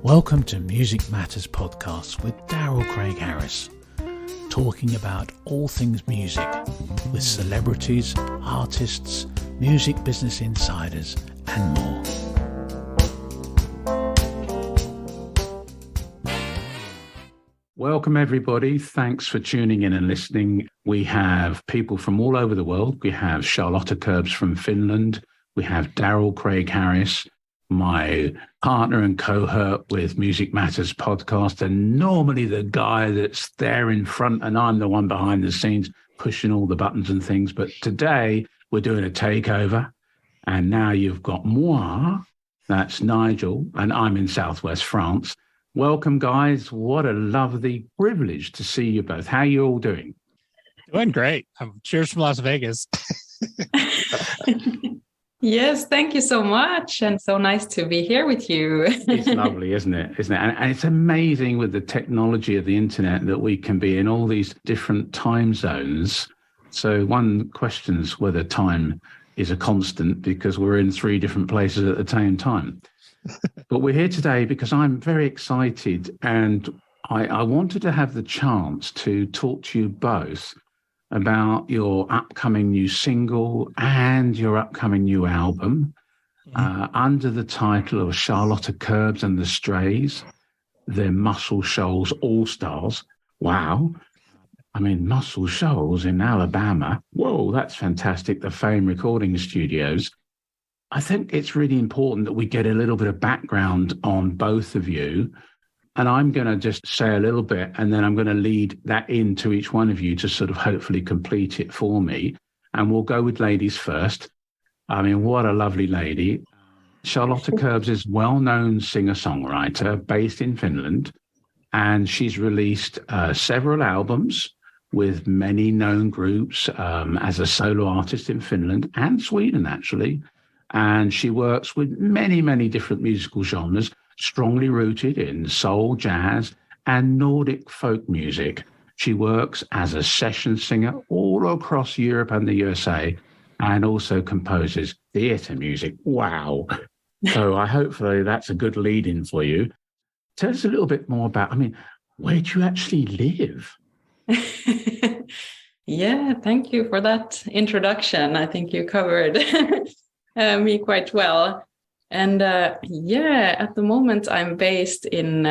Welcome to Music Matters Podcast with Darrell Craig Harris, talking about all things music with celebrities, artists, music business insiders, and more. Welcome, everybody. Thanks for tuning in and listening. We have people from all over the world. We have Charlotta Kerbs from Finland. We have Darrell Craig Harris, my partner and cohort with Music Matters podcast, and normally the guy that's there in front, and I'm the one behind the scenes pushing all the buttons and things. But today we're doing a takeover, and now you've got moi, that's Nigel, and I'm in Southwest France. Welcome, guys. What a lovely privilege to see you both. How are you all doing? Doing great. Cheers from Las Vegas. Yes, thank you so much. And so nice to be here with you. It's lovely, isn't it? Isn't it? And it's amazing with the technology of the internet that we can be in all these different time zones. So one questions whether time is a constant because we're in three different places at the same time. But we're here today because I'm very excited, and I wanted to have the chance to talk to you both about your upcoming new single and your upcoming new album under the title of Charlotta Kerbs and The Strays, the Muscle Shoals All Stars. Wow. I mean, Muscle Shoals in Alabama. Whoa, that's fantastic. The Fame Recording Studios. I think it's really important that we get a little bit of background on both of you. And I'm going to just say a little bit, and then I'm going to lead that into each one of you to sort of hopefully complete it for me. And we'll go with ladies first. I mean, what a lovely lady. Charlotta Kerbs is a well-known singer-songwriter based in Finland, and she's released several albums with many known groups as a solo artist in Finland and Sweden, actually. And she works with many, many different musical genres, strongly rooted in soul, jazz, and Nordic folk music. She works as a session singer all across Europe and the USA, and also composes theatre music. Wow. So hopefully that's a good lead-in for you. Tell us a little bit more about, where do you actually live? Yeah, thank you for that introduction. I think you covered me quite well. And at the moment I'm based in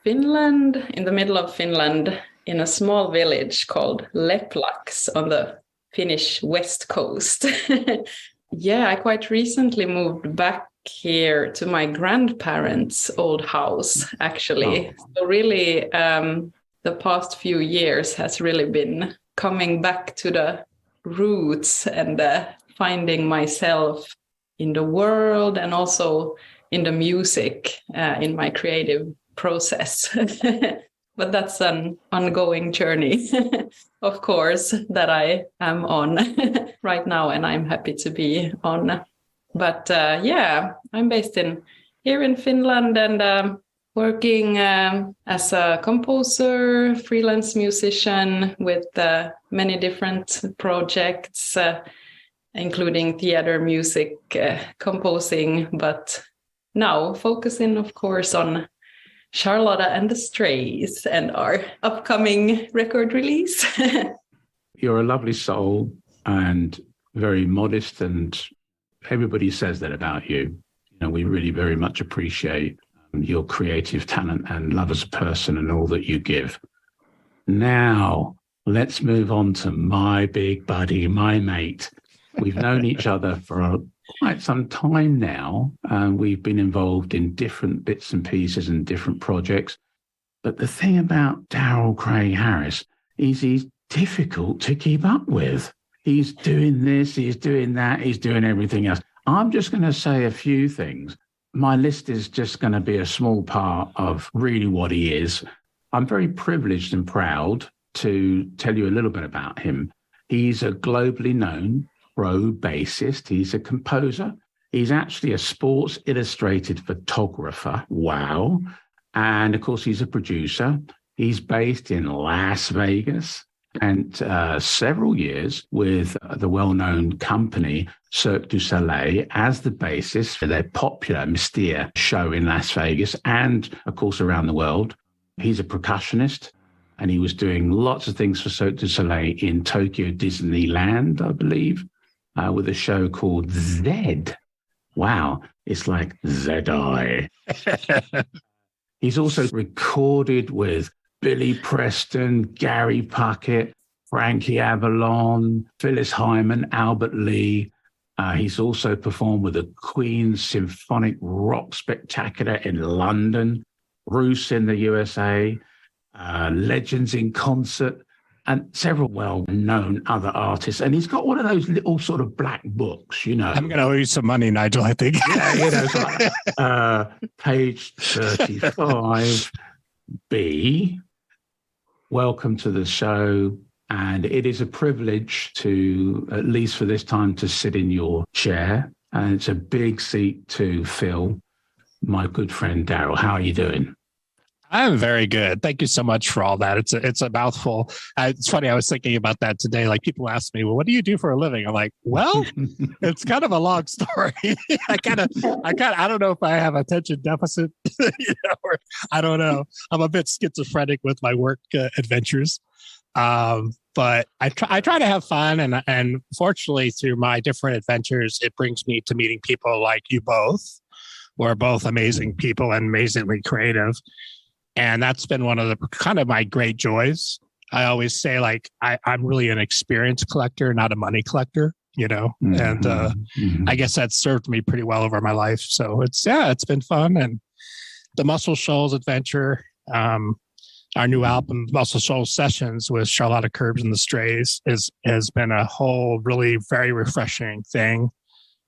Finland, in the middle of Finland, in a small village called Leplax on the Finnish west coast. I quite recently moved back here to my grandparents' old house, actually. Oh. So really, the past few years has really been coming back to the roots and finding myself in the world and also in the music, in my creative process. But that's an ongoing journey, of course, that I am on right now, and I'm happy to be on. But I'm based here in Finland and working as a composer, freelance musician with many different projects, including theater, music, composing, but now focusing, of course, on Charlotta and the Strays and our upcoming record release. You're a lovely soul and very modest, and everybody says that about you. We really very much appreciate your creative talent and love as a person and all that you give. Now, let's move on to my big buddy, my mate. We've known each other for quite some time now. We've been involved in different bits and pieces and different projects. But the thing about Darrell Craig Harris is he's difficult to keep up with. He's doing this, he's doing that, he's doing everything else. I'm just going to say a few things. My list is just going to be a small part of really what he is. I'm very privileged and proud to tell you a little bit about him. He's a globally known pro bassist. He's a composer. He's actually a Sports Illustrated photographer. Wow. And of course, he's a producer. He's based in Las Vegas. and several years with the well-known company Cirque du Soleil as the bassist for their popular Mystere show in Las Vegas and, of course, around the world. He's a percussionist, and he was doing lots of things for Cirque du Soleil in Tokyo Disneyland, I believe, with a show called Zed. Wow, it's like Zedi. He's also recorded with Billy Preston, Gary Puckett, Frankie Avalon, Phyllis Hyman, Albert Lee. He's also performed with the Queen's Symphonic Rock Spectacular in London, Bruce in the USA, Legends in Concert, and several well-known other artists. And he's got one of those little sort of black books, you know. I'm going to owe you some money, Nigel, I think. Yeah, you know, it's like, page 35B. Welcome to the show. And it is a privilege to, at least for this time, to sit in your chair. And it's a big seat to fill. My good friend, Darrell, how are you doing? I'm very good. Thank you so much for all that. It's a mouthful. It's funny. I was thinking about that today. Like, people ask me, well, what do you do for a living? I'm like, well, it's kind of a long story. I don't know if I have attention deficit, or I don't know. I'm a bit schizophrenic with my work adventures. But I try to have fun, and fortunately, through my different adventures, it brings me to meeting people like you both, who are both amazing people and amazingly creative. And that's been one of the kind of my great joys. I always say, like, I'm really an experience collector, not a money collector, you know, and I guess that's served me pretty well over my life. So it's been fun. And the Muscle Shoals adventure, our new album, Muscle Shoals Sessions with Charlotta Kerbs and The Strays, has been a whole really very refreshing thing.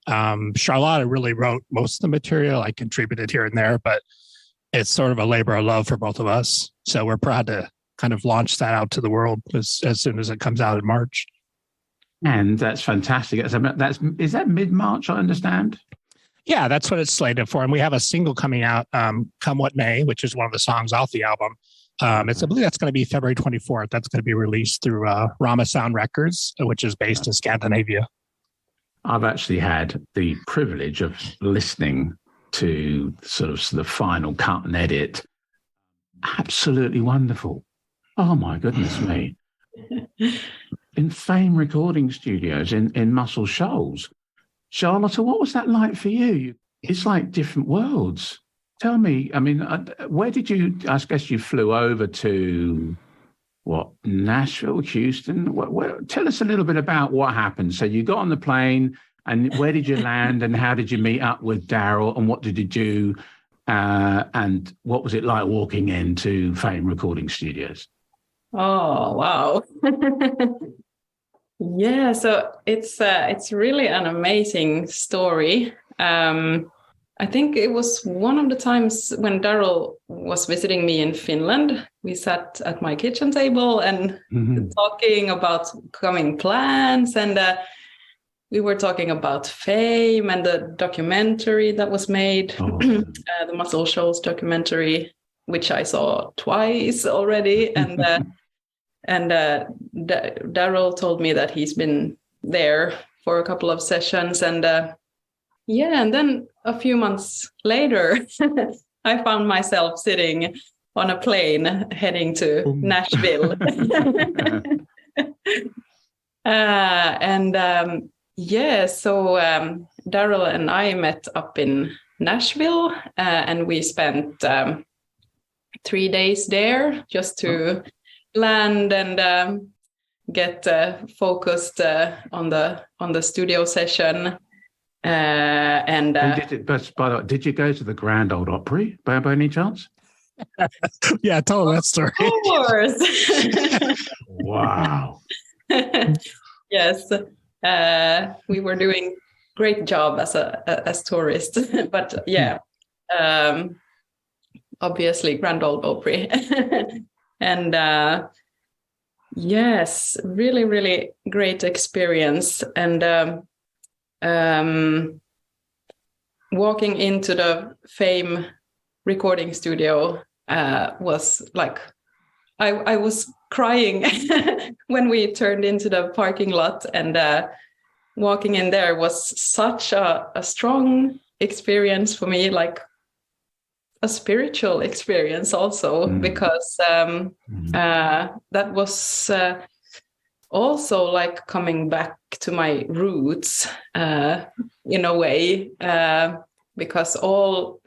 Charlotta really wrote most of the material. I contributed here and there, but it's sort of a labor of love for both of us. So we're proud to kind of launch that out to the world as soon as it comes out in March. And that's fantastic. Is that mid-March, I understand? Yeah, that's what it's slated for. And we have a single coming out, Come What May, which is one of the songs off the album. I believe that's going to be February 24th. That's going to be released through Ramasound Records, which is based in Scandinavia. I've actually had the privilege of listening to sort of the final cut and edit. Absolutely wonderful. Oh, my goodness me. In Fame Recording Studios in Muscle Shoals. Charlotta, what was that like for you? It's like different worlds. Tell me, I mean, where did you, I guess you flew over to, Nashville, Houston? Tell us a little bit about what happened. So you got on the plane, and where did you land, and how did you meet up with Darrell, and what did you do, and what was it like walking into Fame Recording Studios? Oh, wow. Yeah, so it's really an amazing story. I think it was one of the times when Darrell was visiting me in Finland. We sat at my kitchen table and talking about coming plans, and we were talking about Fame and the documentary that was made, the Muscle Shoals documentary, which I saw twice already. And Darrell told me that he's been there for a couple of sessions. And and then a few months later, I found myself sitting on a plane heading to Nashville. So Darrell and I met up in Nashville, and we spent 3 days there just to land and get focused on the studio session. But by the way, did you go to the Grand Ole Opry by any chance? Yeah, tell them that story. Of course. Wow. Yes, we were doing great job as tourists, but yeah, obviously Grand Ole Opry. And yes, really, really great experience. And walking into the Fame recording studio was like I was crying when we turned into the parking lot, and walking in there was such a strong experience for me, like a spiritual experience also, because that was also like coming back to my roots in a way, because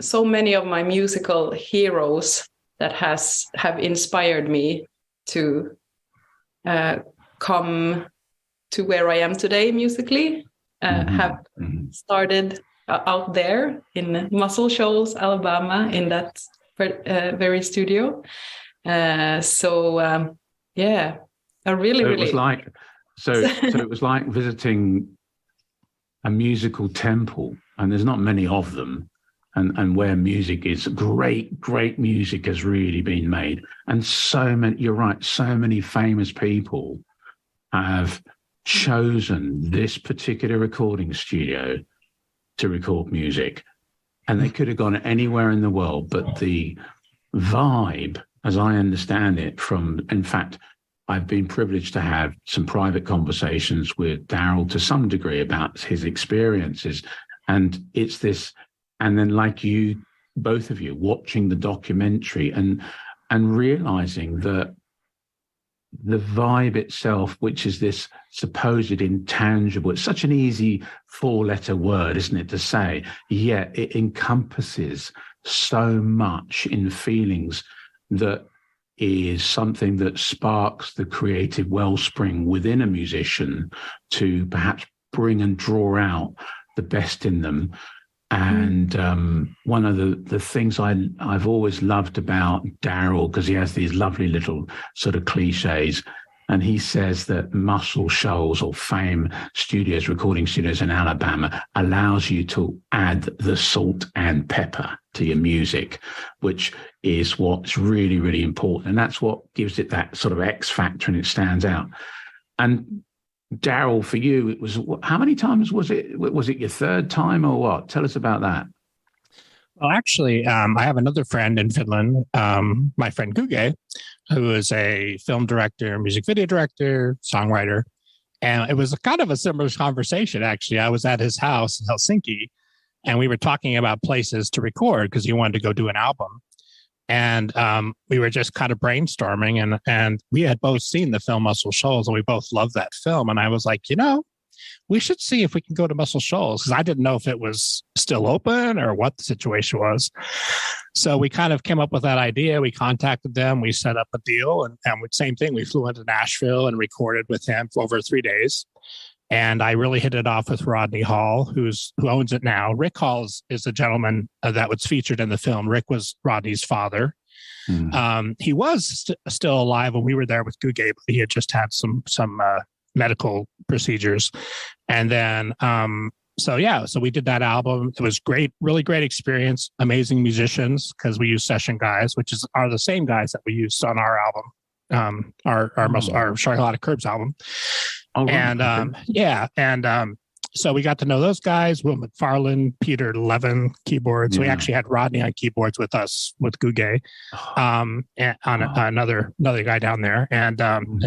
so many of my musical heroes that have inspired me to come to where I am today musically, have started out there in Muscle Shoals, Alabama, in that very studio. So it was like so it was like visiting a musical temple, and there's not many of them, and where music is great music has really been made, and you're right, so many famous people have chosen this particular recording studio to record music, and they could have gone anywhere in the world, but the vibe, as I understand it, in fact, I've been privileged to have some private conversations with Darrell to some degree about his experiences, and it's this, and then like you, both of you, watching the documentary and realizing that the vibe itself, which is this supposed intangible, it's such an easy 4-letter word, isn't it, to say, yet it encompasses so much in feelings that is something that sparks the creative wellspring within a musician to perhaps bring and draw out the best in them. And one of the things I've always loved about Darrell, because he has these lovely little sort of cliches, and he says that Muscle Shoals or Fame Studios, recording studios in Alabama, allows you to add the salt and pepper to your music, which is what's really, really important. And that's what gives it that sort of X factor, and it stands out. And Darrell, for you, it was, how many times was it? Was it your third time or what? Tell us about that. Well, actually, I have another friend in Finland, my friend Guge, who is a film director, music video director, songwriter. And it was kind of a similar conversation, actually. I was at his house in Helsinki, and we were talking about places to record because he wanted to go do an album. And we were just kind of brainstorming, and we had both seen the film Muscle Shoals, and we both loved that film. And I was like, we should see if we can go to Muscle Shoals, because I didn't know if it was still open or what the situation was. So we kind of came up with that idea. We contacted them. We set up a deal, and same thing. We flew into Nashville and recorded with him for over 3 days. And I really hit it off with Rodney Hall, who owns it now. Rick Hall is the gentleman that was featured in the film. Rick was Rodney's father. He was still alive when we were there with Guge, but he had just had some medical procedures. And then, so we did that album. It was great, really great experience. Amazing musicians, because we use session guys, which are the same guys that we used on our album, our Charlotta Kerbs album. Oh, right. And so we got to know those guys, Will McFarlane, Peter Levin, keyboards. Yeah. We actually had Rodney on keyboards with us, with Guge, and another guy down there, and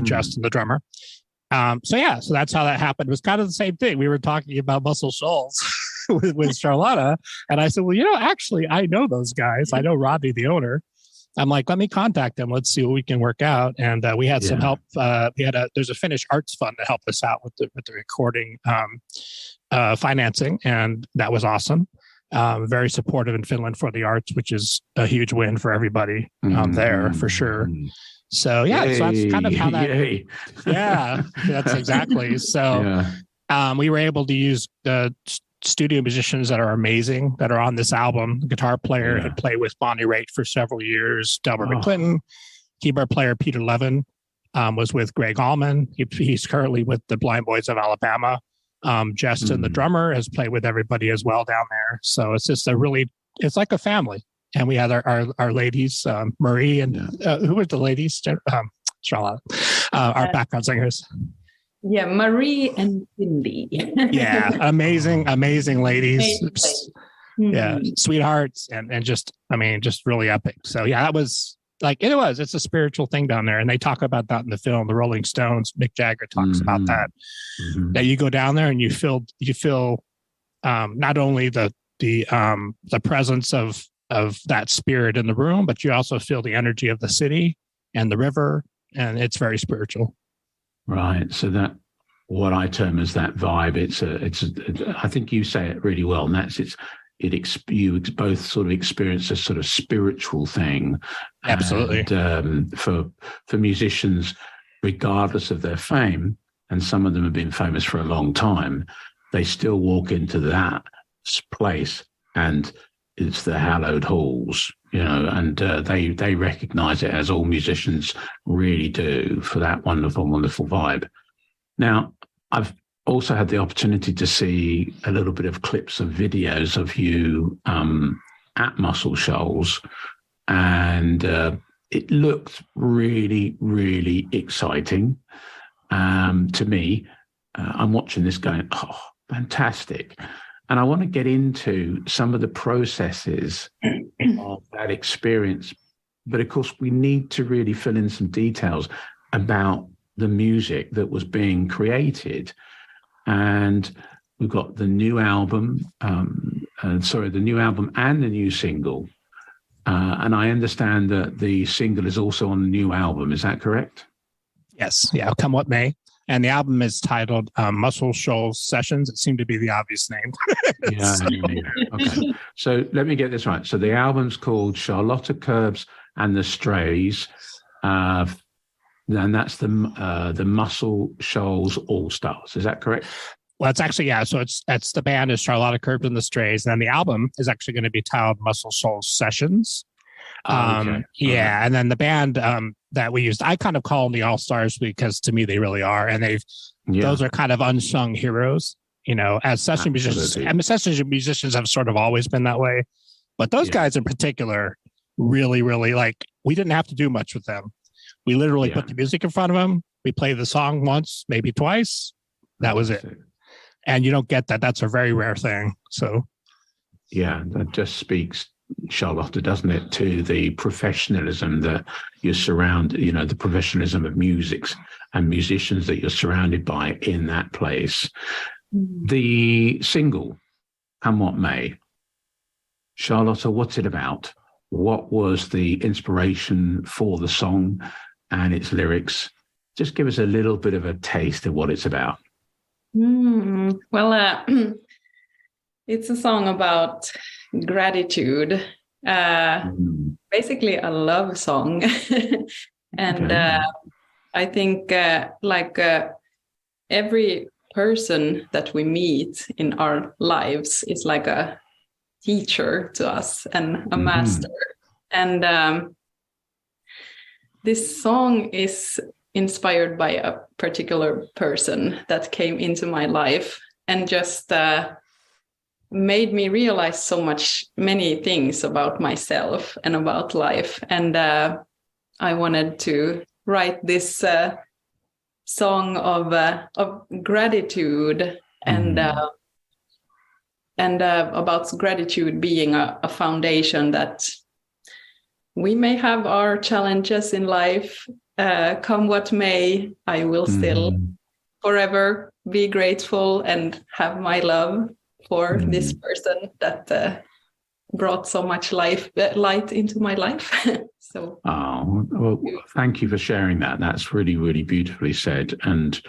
Justin, the drummer. So that's how that happened. It was kind of the same thing. We were talking about Muscle Shoals with Charlotta, and I said, well, actually, I know those guys. I know Rodney, the owner. I'm like, let me contact them. Let's see what we can work out. And we had some help. There's a Finnish arts fund to help us out with the recording financing, and that was awesome. Very supportive in Finland for the arts, which is a huge win for everybody there for sure. So so that's kind of how that. That's exactly. So we were able to use the studio musicians that are amazing that are on this album. The guitar player had played with Bonnie Raitt for several years. Delbert McClinton, keyboard player Peter Levin was with Greg Allman. He's currently with the Blind Boys of Alabama. Justin, the drummer, has played with everybody as well down there. So it's just it's like a family. And we had our ladies, Marie and who were the ladies? Charlotte, our background singers. Yeah, Marie and Cindy. Amazing ladies. Yeah, sweethearts, and just really epic. So that was Like it's a spiritual thing down there. And they talk about that in the film, the Rolling Stones. Mick Jagger talks about that, that you go down there and you feel not only the presence of that spirit in the room, but you also feel the energy of the city and the river. And it's very spiritual. Right. So that, what I term as that vibe, I think you say it really well. And that's you both sort of experience a sort of spiritual thing. Absolutely. And for musicians, regardless of their fame, and some of them have been famous for a long time, they still walk into that place and it's the hallowed halls, and they recognize it, as all musicians really do, for that wonderful, wonderful vibe. Now, I've also had the opportunity to see a little bit of clips of videos of you at Muscle Shoals, and it looked really, really exciting to me. I'm watching this going, oh, fantastic. And I want to get into some of the processes of that experience. But of course, we need to really fill in some details about the music that was being created. And we've got the new album, the new album and the new single. And I understand that the single is also on the new album. Is that correct? Yes. Yeah. Come what may. And the album is titled Muscle Shoals Sessions. It seemed to be the obvious name. Yeah. Okay. So let me get this right. So the album's called Charlotta Kerbs and The Strays. And that's the Muscle Shoals All Stars. Is that correct? Well, it's actually, yeah. So it's the band is Charlotta Kerbs and The Strays. And then the album is actually going to be titled Muscle Shoals Sessions. Okay. Yeah. And then the band that we used, I kind of call them the All Stars because to me they really are. And those are kind of unsung heroes, as session musicians. I mean, session musicians have sort of always been that way. But those guys in particular really, really, like, we didn't have to do much with them. We literally put the music in front of them. We play the song once, maybe twice. That was it. And you don't get that. That's a very rare thing. So, yeah, that just speaks, Charlotta, doesn't it, to the professionalism that you're surrounded, the professionalism of music and musicians that you're surrounded by in that place. The single, Come What May. Charlotta, what's it about? What was the inspiration for the song and its lyrics? Just give us a little bit of a taste of what it's about. Well, it's a song about gratitude, basically a love song. And I think every person that we meet in our lives is like a teacher to us and a master. And this song is inspired by a particular person that came into my life and just made me realize many things about myself and about life. And I wanted to write this song of gratitude and about gratitude being a foundation that we may have our challenges in life. Come what may, I will still forever be grateful and have my love for this person that brought so much light into my life. So, well, thank you for sharing that. That's really, really beautifully said. And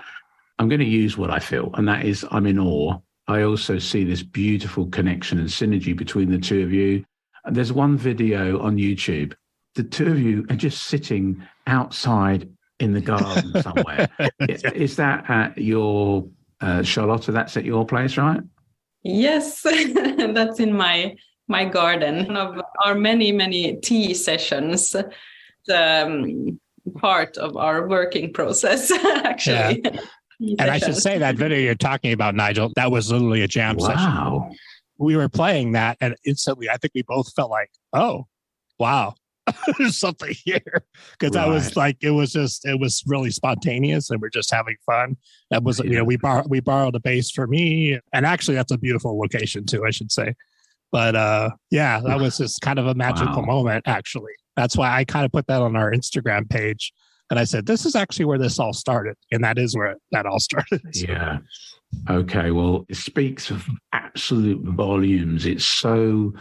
I'm going to use what I feel, and that is, I'm in awe. I also see this beautiful connection and synergy between the two of you. And there's one video on YouTube. The two of you are just sitting outside in the garden somewhere. Is that at your, Charlotta, that's at your place, right? Yes, that's in my garden. One of our many tea sessions, part of our working process, actually. Yeah. And I should say that video you're talking about, Nigel, that was literally a jam session. We were playing that and instantly I think we both felt like, oh, wow. There's something here, because I was like, it was really spontaneous and we're just having fun. That was, we borrowed a bass for me, and actually that's a beautiful location too, I should say. But that was just kind of a magical moment, actually. That's why I kind of put that on our Instagram page. And I said, this is actually where this all started. And that is where that all started. Yeah. Okay. Well, it speaks of absolute volumes. It's so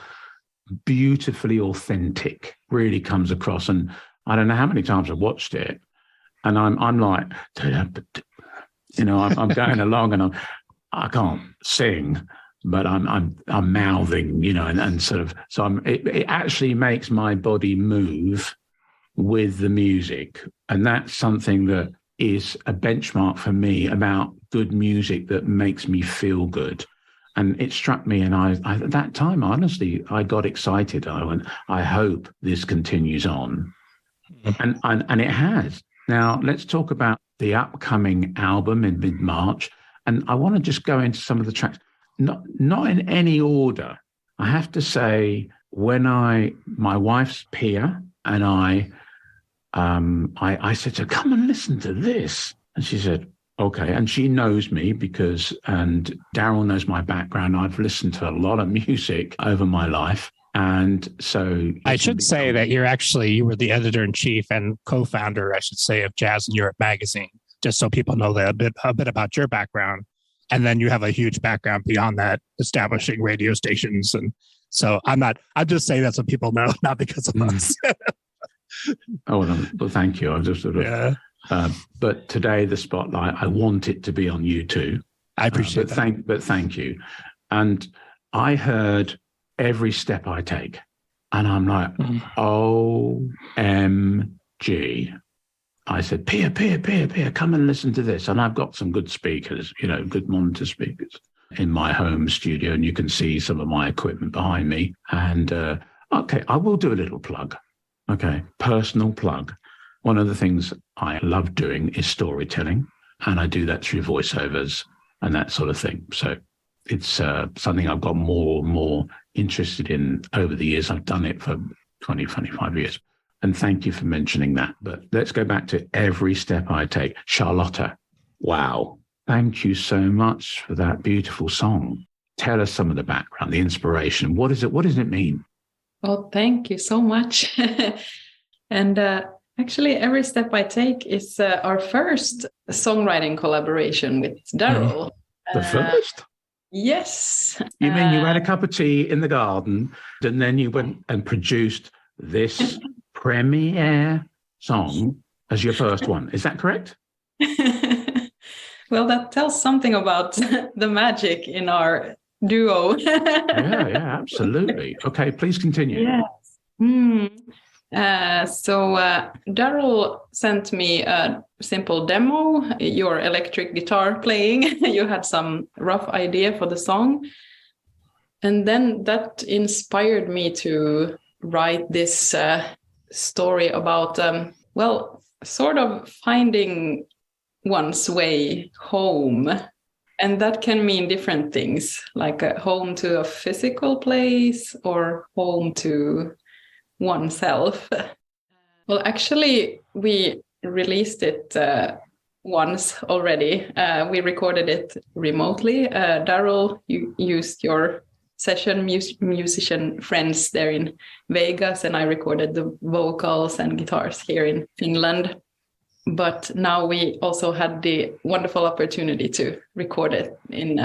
beautifully authentic, really comes across. And I don't know how many times I've watched it. And I'm like, you know, I'm going along and I can't sing, but I'm mouthing, you know, and sort of, so it actually makes my body move with the music. And that's something that is a benchmark for me about good music that makes me feel good. And it struck me, and I at that time, honestly, I got excited. I went, I hope this continues on. And it has. Now, let's talk about the upcoming album in mid-March. And I want to just go into some of the tracks, not in any order. I have to say, when my wife's Pia and I said to her, come and listen to this. And she said, okay. And she knows me and Darrell knows my background. I've listened to a lot of music over my life. And so I should say that you were the editor-in-chief and co-founder, I should say, of Jazz in Europe magazine, just so people know that a bit about your background. And then you have a huge background beyond that, establishing radio stations. And so I'm just saying that so people know, not because of us. Oh, well, thank you. I'm just sort of, yeah. But today, the spotlight, I want it to be on you too. I appreciate that. But thank you. And I heard Every Step I Take, and I'm like, OMG. I said, Pia, come and listen to this. And I've got some good speakers, you know, good monitor speakers in my home studio, and you can see some of my equipment behind me. And okay, I will do a little plug. Okay, personal plug. One of the things I love doing is storytelling, and I do that through voiceovers and that sort of thing. So it's something I've got more interested in over the years. I've done it for 20, 25 years. And thank you for mentioning that. But let's go back to Every Step I Take. Charlotta, wow. Thank you so much for that beautiful song. Tell us some of the background, the inspiration. What is it? What does it mean? Well, thank you so much. And actually, Every Step I Take is our first songwriting collaboration with Darrell. The first? Yes. You mean you had a cup of tea in the garden, and then you went and produced this premiere song as your first one? Is that correct? Well, that tells something about the magic in our duo. yeah, absolutely. Okay, please continue. Yes. So Darrell sent me a simple demo, your electric guitar playing. You had some rough idea for the song. And then that inspired me to write this story about, sort of finding one's way home. And that can mean different things, like a home to a physical place or home to oneself. Well, actually, we released it once already. We recorded it remotely. Darrell, you used your session musician friends there in Vegas, and I recorded the vocals and guitars here in Finland. But now we also had the wonderful opportunity to record it in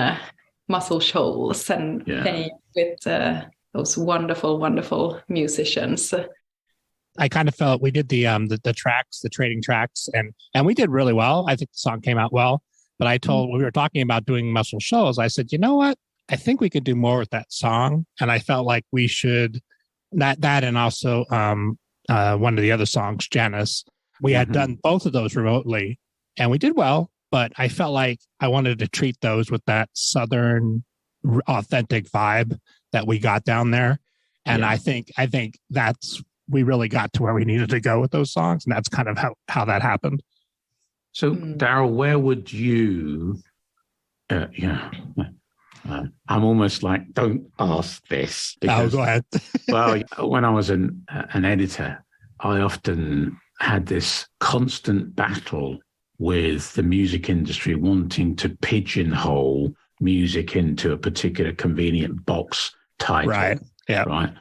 Muscle Shoals and play with those wonderful, wonderful musicians. I kind of felt we did the tracks, the trading tracks, and we did really well. I think the song came out well. But I told when we were talking about doing Muscle Shoals, I said, you know what? I think we could do more with that song. And I felt like we should that and also one of the other songs, Janice. We had done both of those remotely, and we did well. But I felt like I wanted to treat those with that Southern authentic vibe that we got down there. And I think we really got to where we needed to go with those songs. And that's kind of how that happened. So Darrell, where would you, I'm almost like, don't ask this. Because, go ahead. Well, when I was an editor, I often had this constant battle with the music industry wanting to pigeonhole music into a particular convenient box title. Right. Yeah. Right.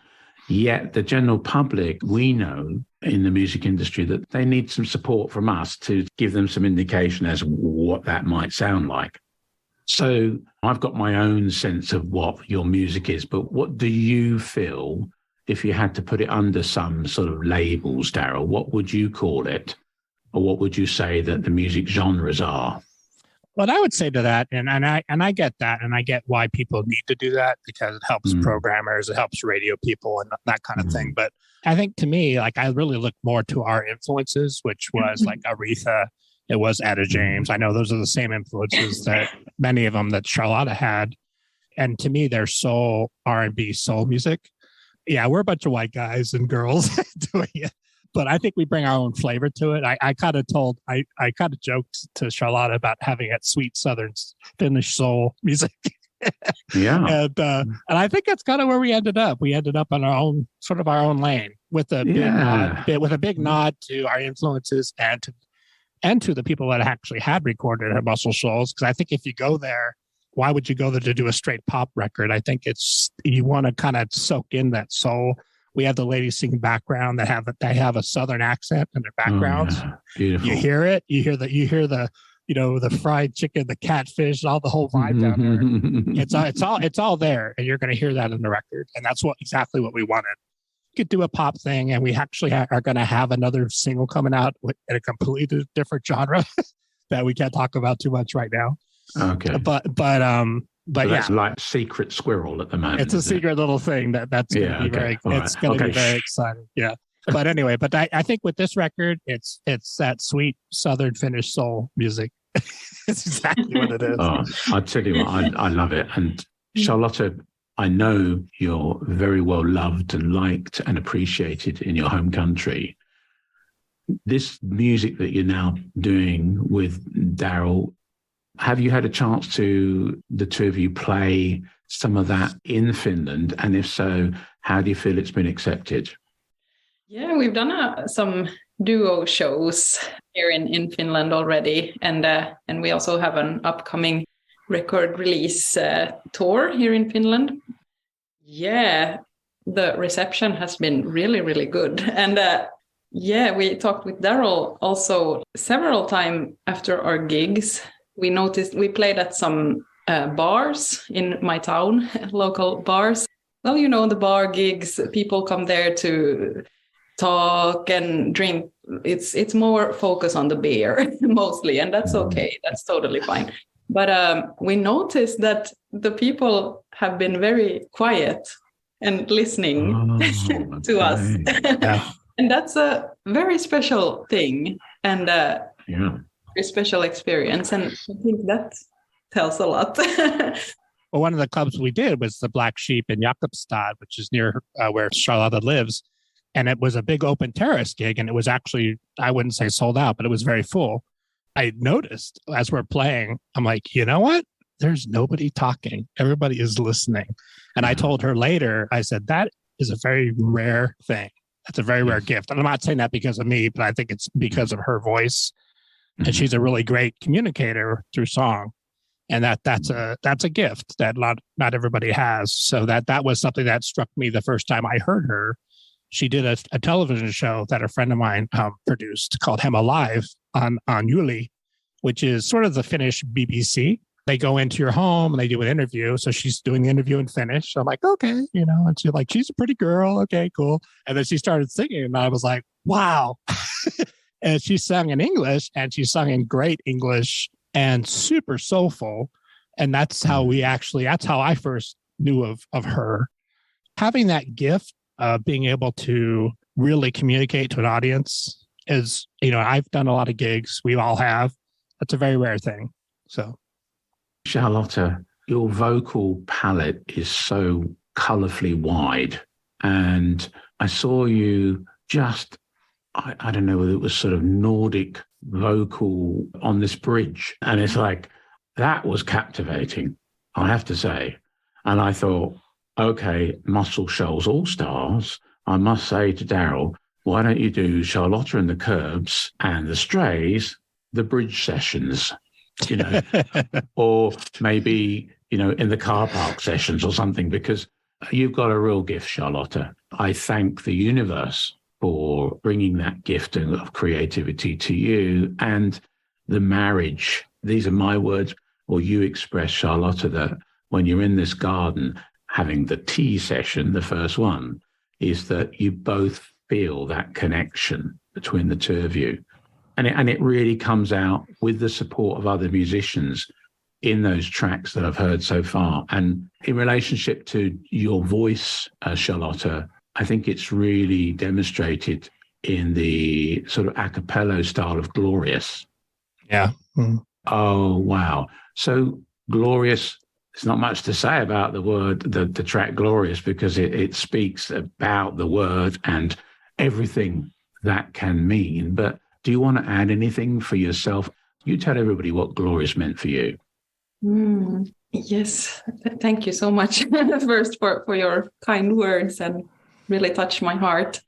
Yet the general public, we know in the music industry that they need some support from us to give them some indication as what that might sound like. So I've got my own sense of what your music is, but what do you feel if you had to put it under some sort of labels, Darrell? What would you call it? Or what would you say that the music genres are? What I would say to that, and I get that, and I get why people need to do that, because it helps programmers, it helps radio people, and that kind of thing. But I think to me, like, I really look more to our influences, which was like Aretha, it was Etta James. I know those are the same influences that many of them that Charlotta had, and to me, they're soul, R&B, soul music. Yeah, we're a bunch of white guys and girls doing it. But I think we bring our own flavor to it. I kind of joked to Charlotta about having that sweet Southern Finnish soul music. Yeah. And I think that's kind of where we ended up. We ended up on our own lane with a big nod to our influences and to the people that actually had recorded at Muscle Shoals. Because I think if you go there, why would you go there to do a straight pop record? I think you want to kind of soak in that soul. We have the ladies singing background that have a Southern accent in their backgrounds. Oh, yeah. Beautiful. You hear it. You hear the fried chicken, the catfish, all the whole vibe down there. It's all there, and you're going to hear that in the record. And that's exactly what we wanted. You could do a pop thing, and we actually are going to have another single coming out in a completely different genre that we can't talk about too much right now. Okay. But that's like Secret Squirrel at the moment. It's a secret little thing that's going to be be very exciting. Yeah. But anyway, I think with this record, it's that sweet Southern Finnish soul music. It's exactly what it is. Oh, I tell you what, I love it. And Charlotta, I know you're very well loved and liked and appreciated in your home country. This music that you're now doing with Darrell, have you had a chance to, the two of you, play some of that in Finland? And if so, how do you feel it's been accepted? Yeah, we've done some duo shows here in Finland already. And we also have an upcoming record release tour here in Finland. Yeah, the reception has been really, really good. And we talked with Darrell also several times after our gigs. We noticed we played at some bars in my town, local bars. Well, the bar gigs, people come there to talk and drink. It's more focus on the beer mostly, and that's okay. That's totally fine. But we noticed that the people have been very quiet and listening to us. Yeah. And that's a very special thing. And a special experience, and I think that tells a lot. Well, one of the clubs we did was the Black Sheep in Jakobstad, which is near where Charlotta lives, and it was a big open terrace gig, and it was actually, I wouldn't say sold out, but it was very full. I noticed as we're playing, I'm like, you know what? There's nobody talking. Everybody is listening. And I told her later, I said, that is a very rare thing. That's a very rare gift. And I'm not saying that because of me, but I think it's because of her voice. And she's a really great communicator through song, and that's a gift that not everybody has. So that was something that struck me the first time I heard her. She did a television show that a friend of mine produced called Hemma Live on Yle, which is sort of the Finnish BBC. They go into your home and they do an interview. So she's doing the interview in Finnish. So I'm like, okay, and she's like, she's a pretty girl. Okay, cool. And then she started singing, and I was like, wow. And she sang in English, and she sung in great English and super soulful. And that's how I first knew of her. Having that gift of being able to really communicate to an audience is, I've done a lot of gigs. We all have. That's a very rare thing. So, Charlotta, your vocal palette is so colorfully wide. And I saw you just, I don't know whether it was sort of Nordic vocal on this bridge. And it's like, that was captivating, I have to say. And I thought, okay, Muscle Shoals All Stars, I must say to Darrell, why don't you do Charlotta and the Kerbs and the Strays, the bridge sessions, or maybe, in the car park sessions or something, because you've got a real gift, Charlotta. I thank the universe for bringing that gift of creativity to you, and the marriage. These are my words, or you express, Charlotta, that when you're in this garden having the tea session, the first one, is that you both feel that connection between the two of you. And it really comes out with the support of other musicians in those tracks that I've heard so far. And in relationship to your voice, Charlotta, I think it's really demonstrated in the sort of a cappella style of Glorious. Yeah. Mm. Oh, wow. So Glorious, there's not much to say about the word, the track Glorious, because it speaks about the word and everything that can mean. But do you want to add anything for yourself? You tell everybody what Glorious meant for you. Yes. Thank you so much first for your kind words, and really touched my heart.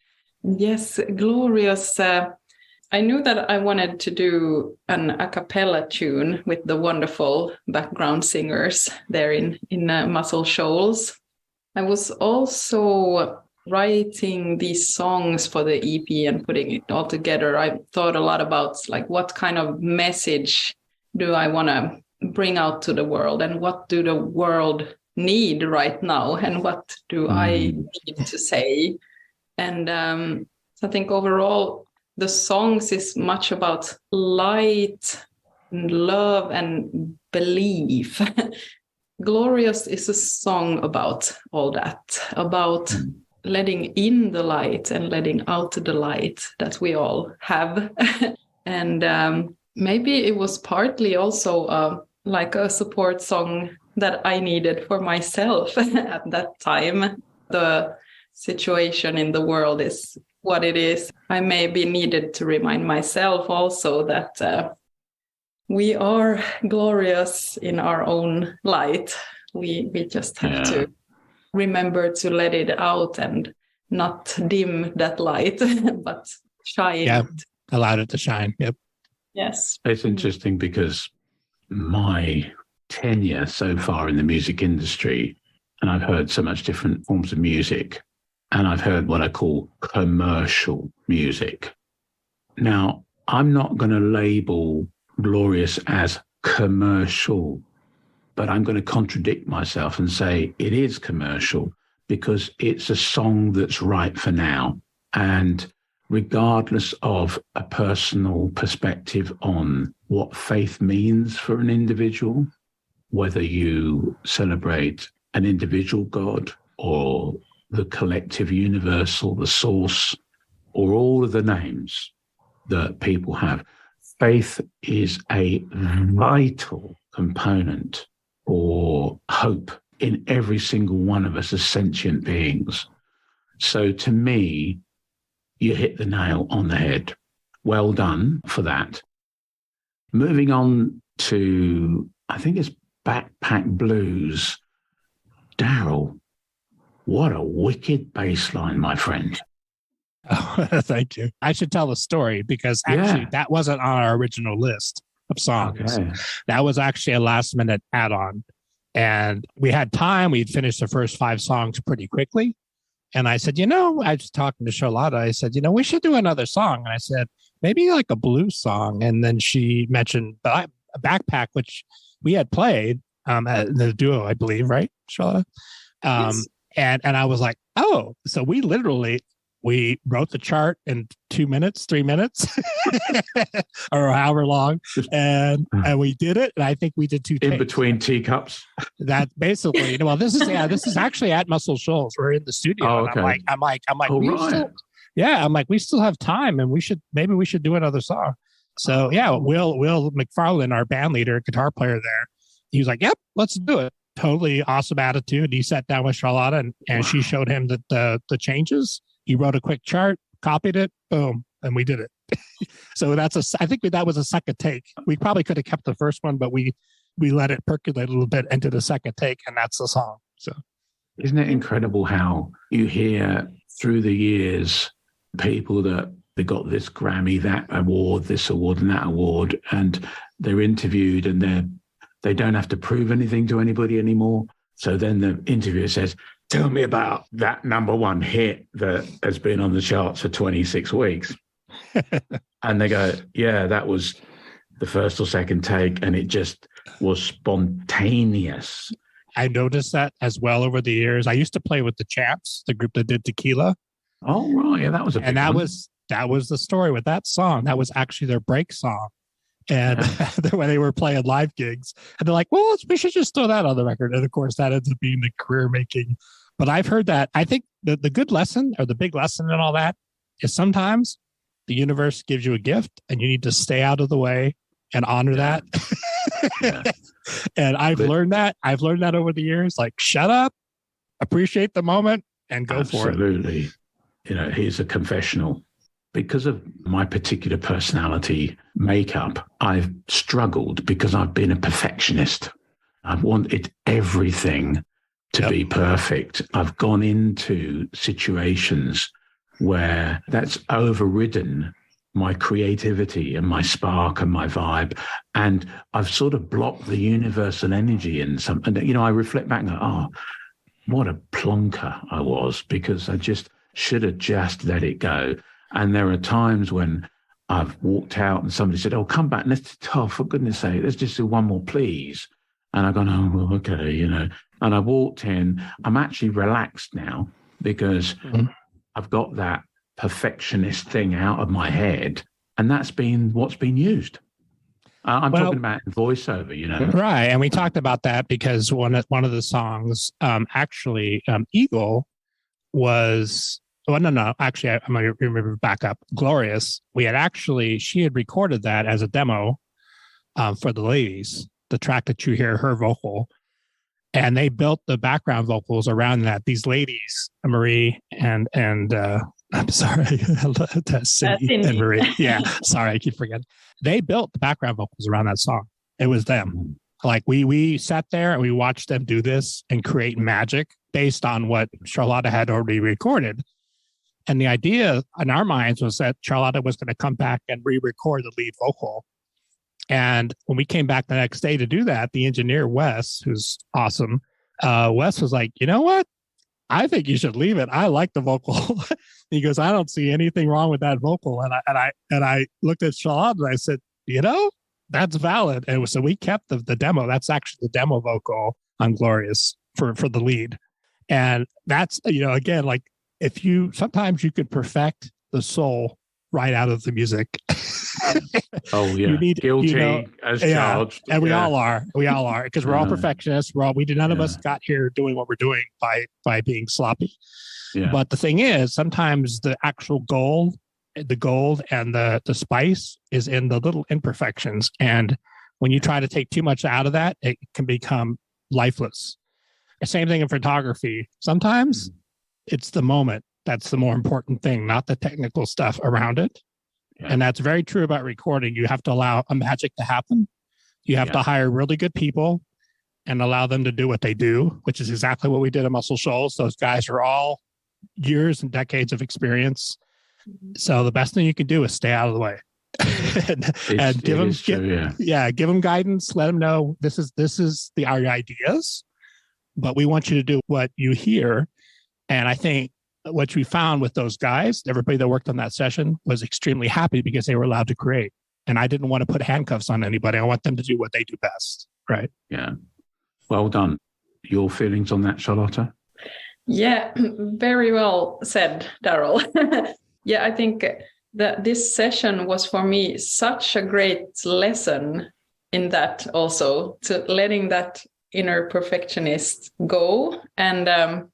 Yes, Glorious. I knew that I wanted to do an a cappella tune with the wonderful background singers there in Muscle Shoals. I was also writing these songs for the EP and putting it all together. I thought a lot about like what kind of message do I want to bring out to the world, and what do the world need right now, and what do I need to say. And so I think overall the songs is much about light and love and belief. Glorious is a song about all that, about letting in the light and letting out the light that we all have. And maybe it was partly also like a support song that I needed for myself at that time. The situation in the world is what it is. I maybe needed to remind myself also that we are glorious in our own light. We just have to remember to let it out and not dim that light, but shine. Yeah, allowed it to shine. Yep. Yes. It's interesting because my tenure so far in the music industry, and I've heard so much different forms of music, and I've heard what I call commercial music. Now, I'm not going to label Glorious as commercial, but I'm going to contradict myself and say it is commercial because it's a song that's right for now. And regardless of a personal perspective on what faith means for an individual, whether you celebrate an individual God or the collective universal, the source, or all of the names that people have, faith is a vital component for hope in every single one of us as sentient beings. So to me, you hit the nail on the head. Well done for that. Moving on to, I think it's Backpack Blues. Darrell, what a wicked bass line, my friend. Oh, thank you. I should tell the story because actually that wasn't on our original list of songs. Okay. That was actually a last minute add-on. And we had time. We'd finished the first 5 songs pretty quickly. And I said, I was talking to Charlotta. I said, we should do another song. And I said, maybe like a blues song. And then she mentioned a Backpack, which we had played at the duo, I believe, right, Charlotta? Yes. And I was like, oh, so we wrote the chart in 2 minutes, 3 minutes, or however long, and we did it. And I think we did 2 takes. In between teacups. That basically, this is actually at Muscle Shoals. We're in the studio. Oh, okay. And I'm like, oh, right. We still have time, and we should do another song. So Will McFarlane, our band leader, guitar player there, he was like, yep, let's do it. Totally awesome attitude. He sat down with Charlotta and she showed him the changes. He wrote a quick chart, copied it, boom, and we did it. So I think that was a second take. We probably could have kept the first one, but we let it percolate a little bit into the second take, and that's the song. So isn't it incredible how you hear through the years people that they got this Grammy, that award, this award, and that award, and they're interviewed and they don't have to prove anything to anybody anymore. So then the interviewer says, tell me about that number one hit that has been on the charts for 26 weeks. And they go, yeah, that was the first or second take, and it just was spontaneous. I noticed that as well over the years. I used to play with the Champs, the group that did Tequila. Oh, right. Yeah, that was a big one. That was the story with that song. That was actually their break song. And when they were playing live gigs, and they're like, well, we should just throw that on the record. And of course, that ends up being the career making. But I've heard that. I think the good lesson, or the big lesson in all that, is sometimes the universe gives you a gift and you need to stay out of the way and honor that. Yeah. And I've learned that. I've learned that over the years. Like, shut up, appreciate the moment, and go for it. Absolutely. You know, here's a confessional. Because of my particular personality makeup, I've struggled because I've been a perfectionist. I've wanted everything to be perfect. I've gone into situations where that's overridden my creativity and my spark and my vibe. And I've sort of blocked the universal energy in something. You know, I reflect back and go, oh, what a plonker I was, because I just should have just let it go. And there are times when I've walked out and somebody said, oh, come back. For goodness sake, let's just do one more, please. And I've gone, oh, well, okay, you know. And I walked in. I'm actually relaxed now because I've got that perfectionist thing out of my head. And that's been what's been used. I'm talking about voiceover, you know. Right. And we talked about that because one of the songs, Eagle was... Well, no. Actually, I'm going to remember back up. Glorious. She had recorded that as a demo for the ladies, the track that you hear, her vocal. And they built the background vocals around that. These ladies, Marie and I'm sorry, Cindy and Marie. Yeah, sorry, I keep forgetting. They built the background vocals around that song. It was them. Like we sat there and we watched them do this and create magic based on what Charlotta had already recorded. And the idea in our minds was that Charlotta was going to come back and re-record the lead vocal. And when we came back the next day to do that, the engineer, Wes, who's awesome, Wes was like, you know what? I think you should leave it. I like the vocal. He goes, I don't see anything wrong with that vocal. And I looked at Charlotta and I said, you know, that's valid. And so we kept the demo. That's actually the demo vocal on Glorious for the lead. And that's, you know, again, like, sometimes you could perfect the soul right out of the music. Oh yeah, guilty as charged, and we all are because we're all perfectionists. None of us got here doing what we're doing by being sloppy. Yeah. But the thing is, sometimes the actual gold and the spice is in the little imperfections, and when you try to take too much out of that, it can become lifeless. The same thing in photography. Sometimes it's the moment that's the more important thing, not the technical stuff around it. Yeah. And that's very true about recording. You have to allow a magic to happen. You have to hire really good people and allow them to do what they do, which is exactly what we did at Muscle Shoals. Those guys are all years and decades of experience. So the best thing you can do is stay out of the way and give them guidance. Let them know this is our ideas, but we want you to do what you hear. And I think what we found with those guys, everybody that worked on that session was extremely happy because they were allowed to create. And I didn't want to put handcuffs on anybody. I want them to do what they do best. Right. Yeah. Well done. Your feelings on that, Charlotta? Yeah, very well said, Darrell. Yeah, I think that this session was for me such a great lesson in that also, to letting that inner perfectionist go and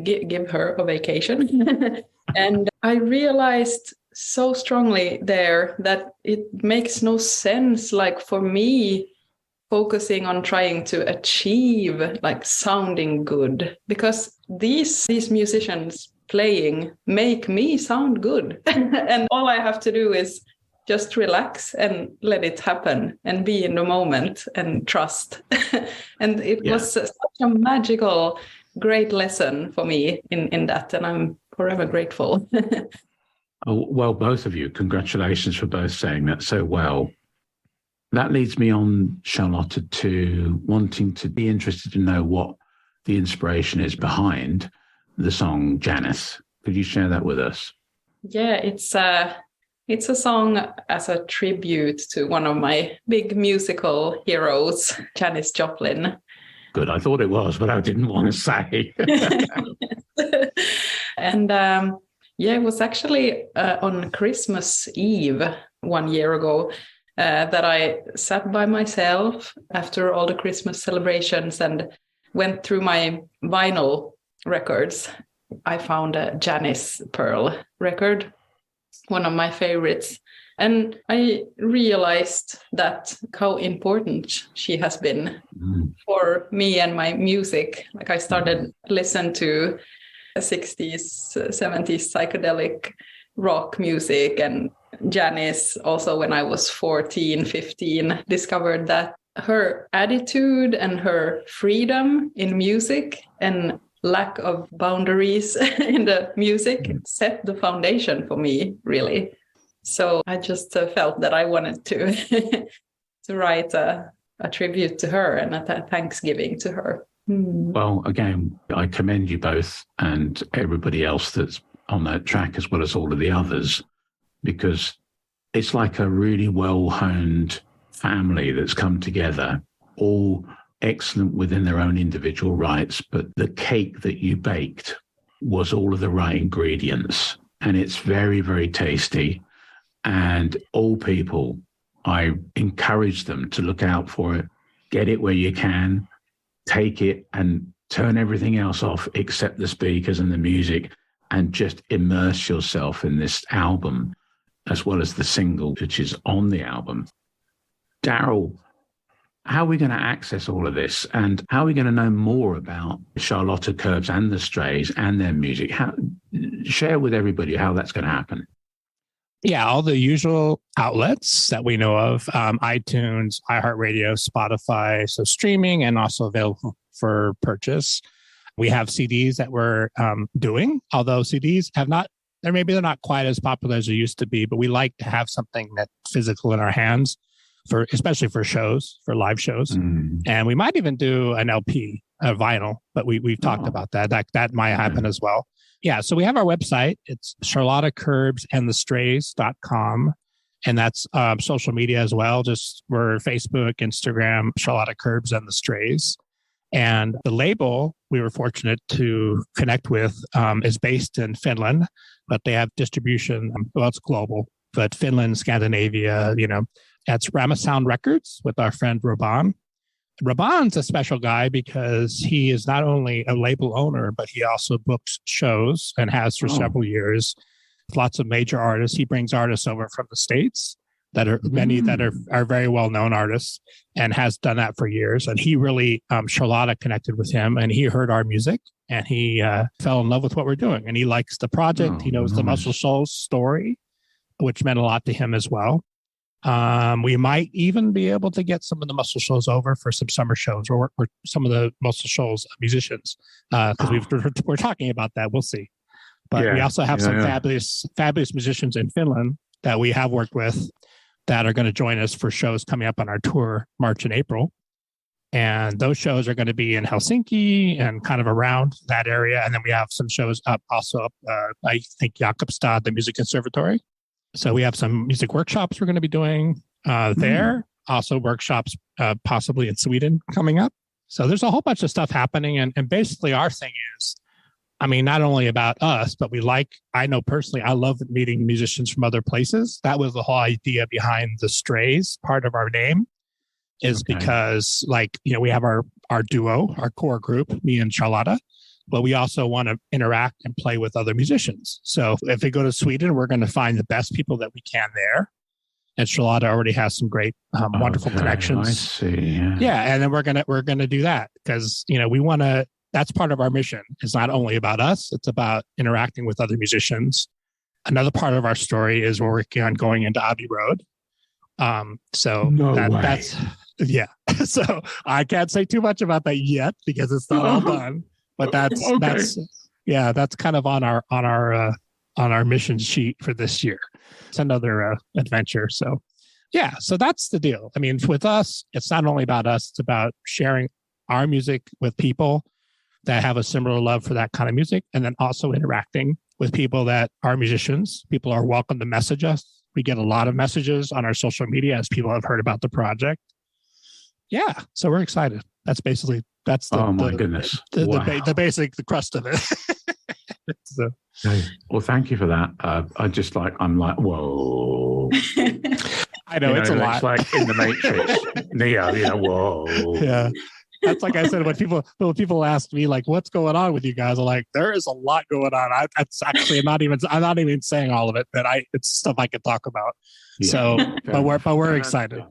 give her a vacation. And I realized so strongly there that it makes no sense, like for me, focusing on trying to achieve like sounding good, because these musicians playing make me sound good. And all I have to do is just relax and let it happen and be in the moment and trust. And it was such a magical, great lesson for me in that, and I'm forever grateful. Oh, well, both of you, congratulations for both saying that so well. That leads me on, Charlotta, to wanting to be interested to know what the inspiration is behind the song Janice? Could you share that with us? Yeah, it's a song as a tribute to one of my big musical heroes, Janis Joplin. Good. I thought it was, but I didn't want to say. And it was actually on Christmas Eve 1 year ago that I sat by myself after all the Christmas celebrations and went through my vinyl records. I found a Janis Pearl record, one of my favorites. And I realized that how important she has been for me and my music. Like I started listening to 60s, 70s psychedelic rock music, and Janis also when I was 14, 15, discovered that her attitude and her freedom in music and lack of boundaries in the music set the foundation for me, really. So I just felt that I wanted to to write a tribute to her and a thanksgiving to her. Well, again, I commend you both and everybody else that's on that track, as well as all of the others, because it's like a really well-honed family that's come together, all excellent within their own individual rights, but the cake that you baked was all of the right ingredients, and it's very, very tasty. And all people, I encourage them to look out for it, get it where you can, take it and turn everything else off except the speakers and the music, and just immerse yourself in this album, as well as the single, which is on the album. Darrell, how are we going to access all of this? And how are we going to know more about Charlotta Kerbs and the Strays and their music? Share with everybody how that's going to happen. Yeah, all the usual outlets that we know of, iTunes, iHeartRadio, Spotify, so streaming and also available for purchase. We have CDs that we're doing, although CDs have not, they're not quite as popular as they used to be, but we like to have something that's physical in our hands, especially for shows, for live shows. And we might even do an LP, a vinyl, but we've talked about that. That might happen as well. Yeah, so we have our website. It's charlottakerbsandthestrays.com. And that's social media as well. We're Facebook, Instagram, Charlotta Kerbs and the Strays. And the label we were fortunate to connect with is based in Finland, but they have distribution. Well, it's global, but Finland, Scandinavia, that's Ramasound Records with our friend Robban. Robban's a special guy because he is not only a label owner, but he also books shows and has for several years. Lots of major artists. He brings artists over from the States that are many that are very well-known artists, and has done that for years. And he really, Charlotta connected with him, and he heard our music and he fell in love with what we're doing. And he likes the project. He knows the Muscle Shoals story, which meant a lot to him as well. We might even be able to get some of the Muscle Shoals over for some summer shows, or some of the Muscle Shoals musicians, because we're talking about that. We'll see. But we also have some fabulous musicians in Finland that we have worked with that are going to join us for shows coming up on our tour, March and April. And those shows are going to be in Helsinki and kind of around that area. And then we have some shows up, I think, Jakobstad, the Music Conservatory. So we have some music workshops we're going to be doing there. Also workshops possibly in Sweden coming up. So there's a whole bunch of stuff happening. And basically our thing is, not only about us, but I know personally, I love meeting musicians from other places. That was the whole idea behind the Strays. Part of our name is because we have our duo, our core group, me and Charlotta. But we also want to interact and play with other musicians. So if we go to Sweden, we're going to find the best people that we can there. And Charlotta already has some great, wonderful connections. I see. And then we're gonna do that because we want to. That's part of our mission. It's not only about us; it's about interacting with other musicians. Another part of our story is we're working on going into Abbey Road. That's So I can't say too much about that yet because it's not all done. But that's kind of on our mission sheet for this year. It's another adventure. So that's the deal. With us, it's not only about us; it's about sharing our music with people that have a similar love for that kind of music, and then also interacting with people that are musicians. People are welcome to message us. We get a lot of messages on our social media as people have heard about the project. Yeah, so we're excited. That's the oh my goodness, wow. the basic, the crust of it. So. Well, thank you for that. I'm like, whoa. I know, it's a lot. It's like in the Matrix, Neo, whoa. Yeah. That's like I said, when people ask me like, what's going on with you guys? I'm like, there is a lot going on. I'm not even saying all of it, but it's stuff I can talk about. Yeah. So, but we're excited.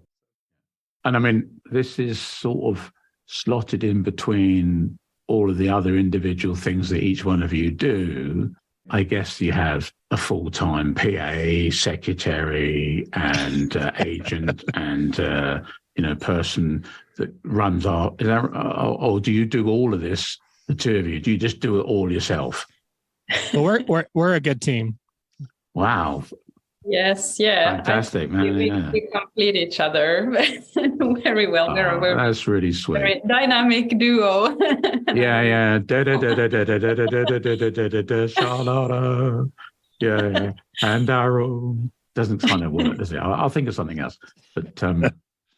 And I mean, this is sort of slotted in between all of the other individual things that each one of you do. I guess you have a full-time PA, secretary, and agent, and person that runs our. Is that, or do you do all of this? The two of you? Do you just do it all yourself? Well, we're a good team. Wow. Yes, yeah. Fantastic, man. We complete each other very well. Oh, that's really sweet. Very dynamic duo. Yeah. Charlotta. Yeah. And Darrell. Doesn't kind of work, does it? I'll think of something else. But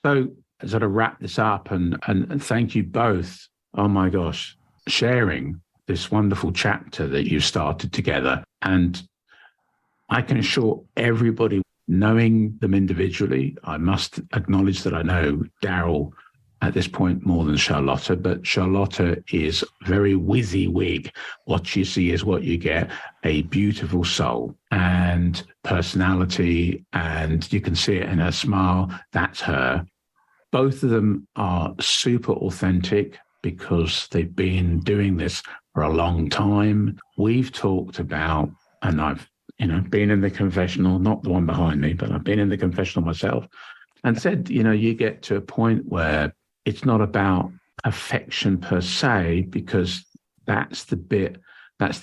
so sort of wrap this up and thank you both. Oh my gosh, sharing this wonderful chapter that you started together. And I can assure everybody, knowing them individually, I must acknowledge that I know Darrell at this point more than Charlotta, but Charlotta is very WYSIWYG. What you see is what you get, a beautiful soul and personality, and you can see it in her smile. That's her. Both of them are super authentic because they've been doing this for a long time. We've talked about, and I've been in the confessional, not the one behind me, but I've been in the confessional myself and said, you get to a point where it's not about affection per se, because that's the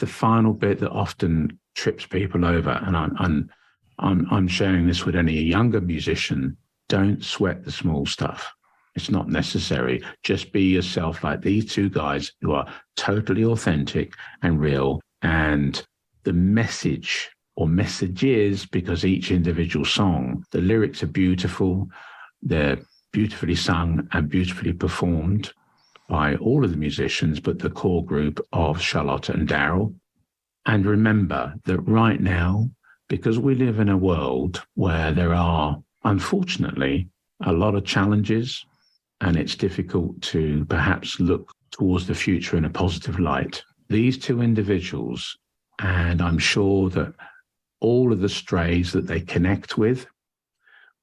final bit that often trips people over. And I'm sharing this with any younger musician. Don't sweat the small stuff. It's not necessary. Just be yourself, like these two guys who are totally authentic and real. And the message or messages, because each individual song, the lyrics are beautiful, they're beautifully sung and beautifully performed by all of the musicians, but the core group of Charlotta and Darrell. And remember that right now, because we live in a world where there are, unfortunately, a lot of challenges, and it's difficult to perhaps look towards the future in a positive light, these two individuals, and I'm sure that all of the strays that they connect with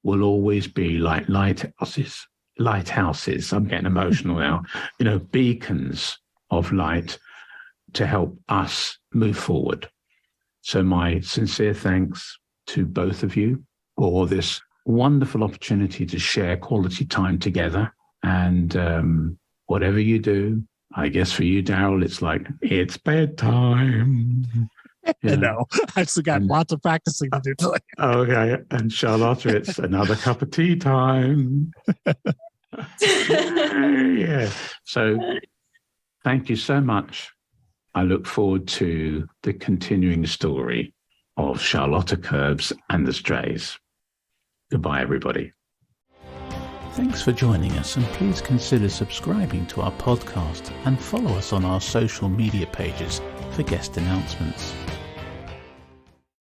will always be like lighthouses. I'm getting emotional now, beacons of light to help us move forward. So my sincere thanks to both of you for this wonderful opportunity to share quality time together. And whatever you do, I guess for you, Darrell, it's like, it's bedtime. No, I've still got lots of practicing to do today. Okay. And Charlotta, it's another cup of tea time. Yeah. So thank you so much. I look forward to the continuing story of Charlotta Kerbs and the Strays. Goodbye, everybody. Thanks for joining us, and please consider subscribing to our podcast and follow us on our social media pages for guest announcements.